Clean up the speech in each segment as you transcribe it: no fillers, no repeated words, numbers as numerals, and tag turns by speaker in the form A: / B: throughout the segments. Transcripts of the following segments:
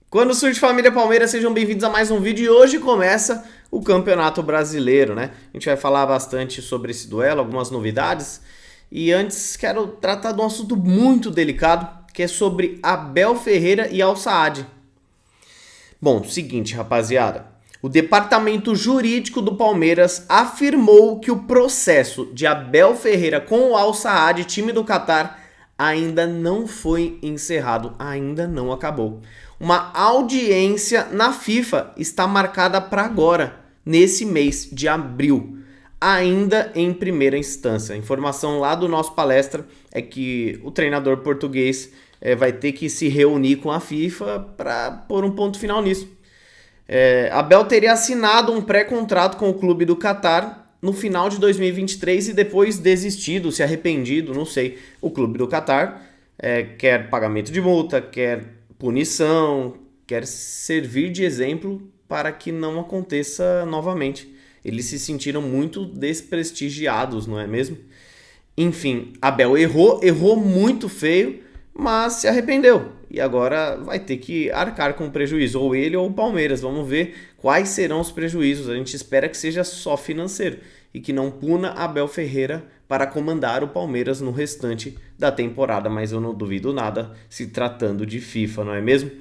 A: Quando surge família Palmeiras, sejam bem-vindos a mais um vídeo e hoje começa o Campeonato Brasileiro, né? A gente vai falar bastante sobre esse duelo, algumas novidades. E antes quero tratar de um assunto muito delicado, que é sobre Abel Ferreira e Al Saad. Bom, seguinte, rapaziada. O departamento jurídico do Palmeiras afirmou que o processo de Abel Ferreira com o Al Saad, time do Catar, ainda não foi encerrado, ainda não acabou. Uma audiência na FIFA está marcada para agora, nesse mês de abril, ainda em primeira instância. A informação lá do nosso palestra é que o treinador português vai ter que se reunir com a FIFA para pôr um ponto final nisso. Abel teria assinado um pré-contrato com o clube do Catar no final de 2023 e depois desistido, se arrependido, não sei. O clube do Catar quer pagamento de multa, quer punição, quer servir de exemplo para que não aconteça novamente. Eles se sentiram muito desprestigiados, não é mesmo? Enfim, Abel errou muito feio, mas se arrependeu. E agora vai ter que arcar com o prejuízo, ou ele ou o Palmeiras. Vamos ver quais serão os prejuízos. A gente espera que seja só financeiro e que não puna Abel Ferreira para comandar o Palmeiras no restante da temporada, mas eu não duvido nada se tratando de FIFA, não é mesmo?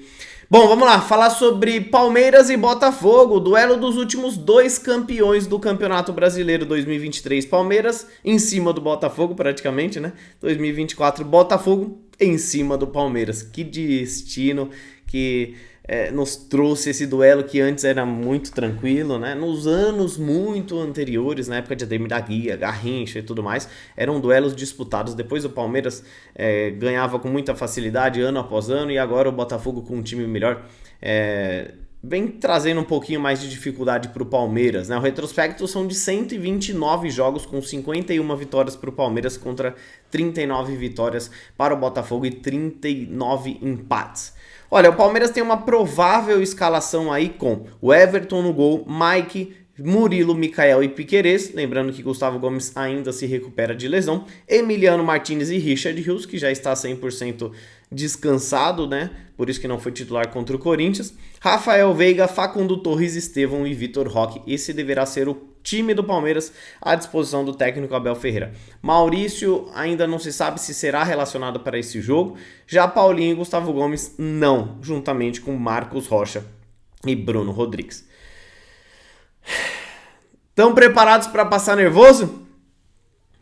A: Bom, vamos lá, falar sobre Palmeiras e Botafogo, o duelo dos últimos dois campeões do Campeonato Brasileiro 2023. Palmeiras em cima do Botafogo, praticamente, né? 2024, Botafogo em cima do Palmeiras. Que destino que nos trouxe esse duelo que antes era muito tranquilo, né? Nos anos muito anteriores, na época de Ademir da Guia, Garrincha e tudo mais, eram duelos disputados. Depois o Palmeiras ganhava com muita facilidade ano após ano e agora o Botafogo com um time melhor vem trazendo um pouquinho mais de dificuldade para o Palmeiras, né? O retrospecto são de 129 jogos com 51 vitórias para o Palmeiras contra 39 vitórias para o Botafogo e 39 empates. Olha, o Palmeiras tem uma provável escalação aí com o Everton no gol, Mike, Murilo, Michael e Piquerez, lembrando que Gustavo Gomes ainda se recupera de lesão, Emiliano Martinez e Richard Rios, que já está 100% descansado, né? Por isso que não foi titular contra o Corinthians, Rafael Veiga, Facundo Torres, Estevão e Vitor Roque. Esse deverá ser o time do Palmeiras à disposição do técnico Abel Ferreira. Maurício ainda não se sabe se será relacionado para esse jogo, já Paulinho e Gustavo Gomes não, juntamente com Marcos Rocha e Bruno Rodrigues. Estão preparados para passar nervoso?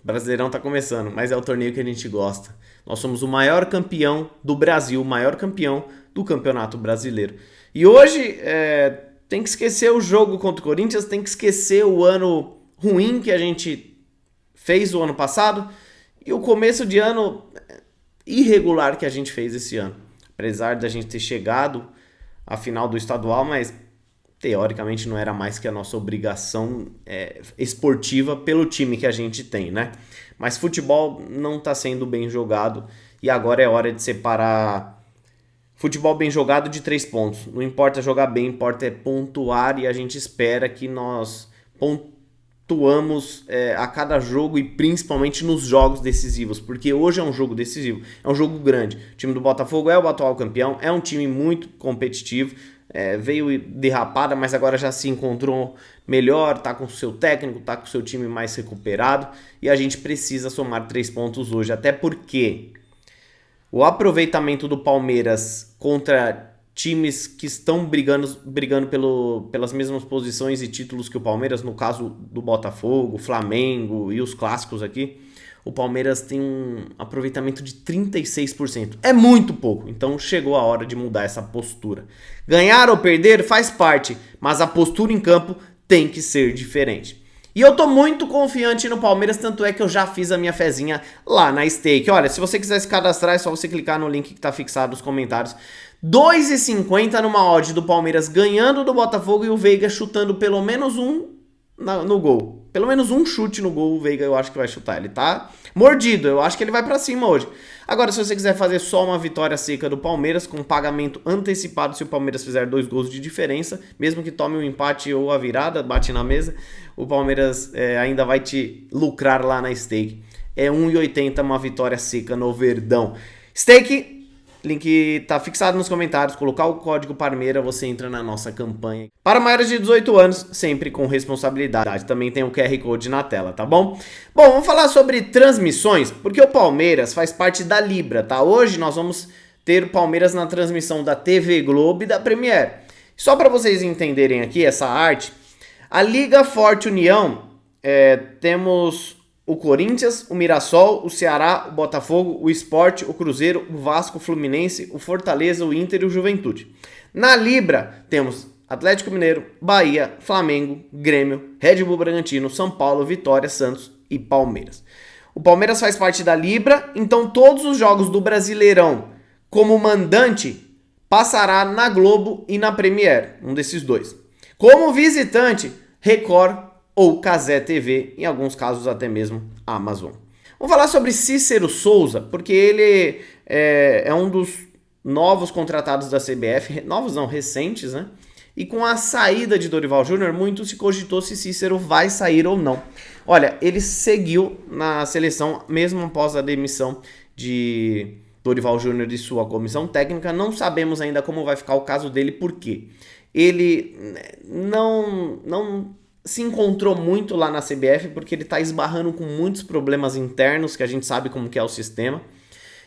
A: O Brasileirão tá começando, mas é o torneio que a gente gosta. Nós somos o maior campeão do Brasil, o maior campeão do Campeonato Brasileiro. E hoje tem que esquecer o jogo contra o Corinthians, tem que esquecer o ano ruim que a gente fez o ano passado e o começo de ano irregular que a gente fez esse ano. Apesar de a gente ter chegado à final do estadual, mas teoricamente não era mais que a nossa obrigação esportiva pelo time que a gente tem, né? Mas futebol não está sendo bem jogado e agora é hora de separar futebol bem jogado de 3 pontos. Não importa jogar bem, importa pontuar e a gente espera que nós pontuamos a cada jogo e principalmente nos jogos decisivos, porque hoje é um jogo decisivo, é um jogo grande. O time do Botafogo é o atual campeão, é um time muito competitivo, veio derrapada, mas agora já se encontrou melhor, tá com o seu técnico, tá com o seu time mais recuperado e a gente precisa somar 3 pontos hoje, até porque o aproveitamento do Palmeiras contra times que estão brigando pelas mesmas posições e títulos que o Palmeiras, no caso do Botafogo, Flamengo e os clássicos aqui, o Palmeiras tem um aproveitamento de 36%. É muito pouco, então chegou a hora de mudar essa postura. Ganhar ou perder faz parte, mas a postura em campo tem que ser diferente. E eu tô muito confiante no Palmeiras, tanto é que eu já fiz a minha fezinha lá na Stake. Olha, se você quiser se cadastrar, é só você clicar no link que tá fixado nos comentários. 2,50 numa odd do Palmeiras ganhando do Botafogo e o Veiga chutando pelo menos um no gol. Pelo menos um chute no gol o Veiga eu acho que vai chutar. Ele tá mordido, eu acho que ele vai pra cima hoje. Agora, se você quiser fazer só uma vitória seca do Palmeiras, com pagamento antecipado se o Palmeiras fizer 2 gols de diferença, mesmo que tome um empate ou a virada, bate na mesa, o Palmeiras ainda vai te lucrar lá na Stake. É 1,80 uma vitória seca no Verdão. Stake Link tá fixado nos comentários. Colocar o código Parmeira, você entra na nossa campanha. Para maiores de 18 anos, sempre com responsabilidade. Também tem o QR Code na tela, tá bom? Bom, vamos falar sobre transmissões, porque o Palmeiras faz parte da Libra, tá? Hoje nós vamos ter o Palmeiras na transmissão da TV Globo e da Premier. Só para vocês entenderem aqui essa arte, a Liga Forte União, temos o Corinthians, o Mirassol, o Ceará, o Botafogo, o Sport, o Cruzeiro, o Vasco, o Fluminense, o Fortaleza, o Inter e o Juventude. Na Libra, temos Atlético Mineiro, Bahia, Flamengo, Grêmio, Red Bull Bragantino, São Paulo, Vitória, Santos e Palmeiras. O Palmeiras faz parte da Libra, então todos os jogos do Brasileirão como mandante passará na Globo e na Premier, um desses dois. Como visitante, Record ou Cazé TV, em alguns casos até mesmo Amazon. Vamos falar sobre Cícero Souza, porque ele é um dos novos contratados da CBF, novos não, recentes, né? E com a saída de Dorival Júnior, muito se cogitou se Cícero vai sair ou não. Olha, ele seguiu na seleção, mesmo após a demissão de Dorival Júnior de sua comissão técnica. Não sabemos ainda como vai ficar o caso dele, porque ele não se encontrou muito lá na CBF, porque ele está esbarrando com muitos problemas internos, que a gente sabe como que é o sistema,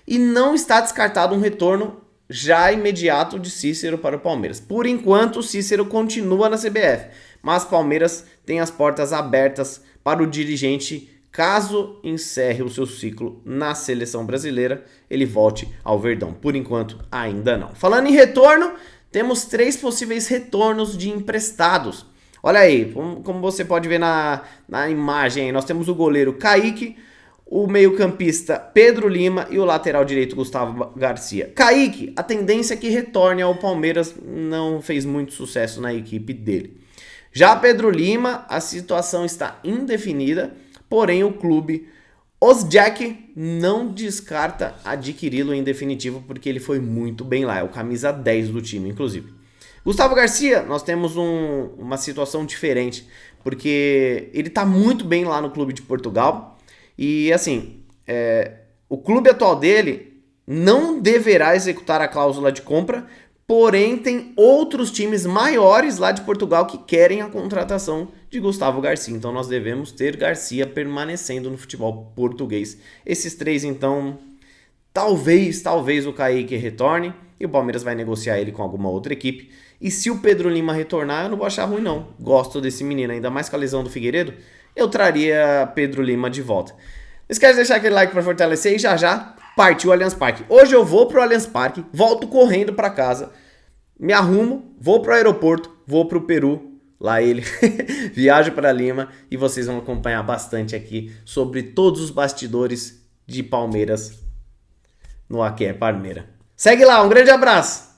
A: e não está descartado um retorno já imediato de Cícero para o Palmeiras. Por enquanto, o Cícero continua na CBF, mas Palmeiras tem as portas abertas para o dirigente, caso encerre o seu ciclo na seleção brasileira, ele volte ao Verdão. Por enquanto, ainda não. Falando em retorno, temos 3 possíveis retornos de emprestados. Olha aí, como você pode ver na imagem aí, nós temos o goleiro Kaique, o meio-campista Pedro Lima e o lateral direito Gustavo Garcia. Kaique, a tendência é que retorne ao Palmeiras, não fez muito sucesso na equipe dele. Já Pedro Lima, a situação está indefinida, porém o clube Osijek não descarta adquiri-lo em definitivo, porque ele foi muito bem lá, é o camisa 10 do time, inclusive. Gustavo Garcia, nós temos uma situação diferente, porque ele está muito bem lá no clube de Portugal, e assim, o clube atual dele não deverá executar a cláusula de compra, porém tem outros times maiores lá de Portugal que querem a contratação de Gustavo Garcia, então nós devemos ter Garcia permanecendo no futebol português. Esses 3 então, talvez o Kaique retorne, e o Palmeiras vai negociar ele com alguma outra equipe. E se o Pedro Lima retornar, eu não vou achar ruim não. Gosto desse menino, ainda mais com a lesão do Figueiredo, eu traria Pedro Lima de volta. Não esquece de deixar aquele like para fortalecer e já partiu o Allianz Parque. Hoje eu vou pro Allianz Parque, volto correndo para casa, me arrumo, vou pro aeroporto, vou pro Peru, lá ele, viajo para Lima e vocês vão acompanhar bastante aqui sobre todos os bastidores de Palmeiras no Aqui é Parmeira. Segue lá, um grande abraço!